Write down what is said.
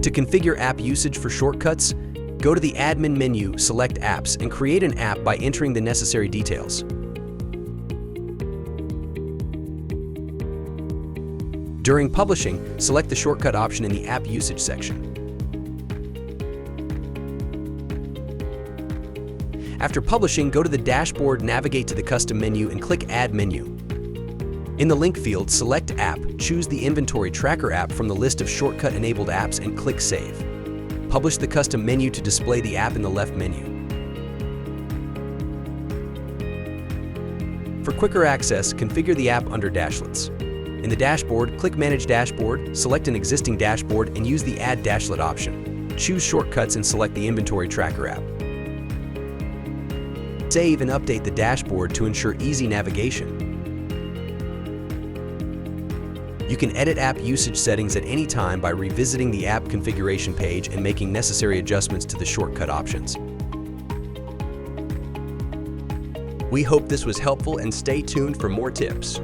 To configure app usage for shortcuts, go to the admin menu, select apps, and create an app by entering the necessary details. During publishing, select the shortcut option in the app usage section. After publishing, go to the dashboard, navigate to the custom menu, and click Add Menu. In the link field, select App, choose the Inventory Tracker app from the list of shortcut-enabled apps, and click Save. Publish the custom menu to display the app in the left menu. For quicker access, configure the app under Dashlets. In the dashboard, click Manage Dashboard, select an existing dashboard, and use the Add Dashlet option. Choose Shortcuts and select the Inventory Tracker app. Save and update the dashboard to ensure easy navigation. You can edit app usage settings at any time by revisiting the app configuration page and making necessary adjustments to the shortcut options. We hope this was helpful, and stay tuned for more tips.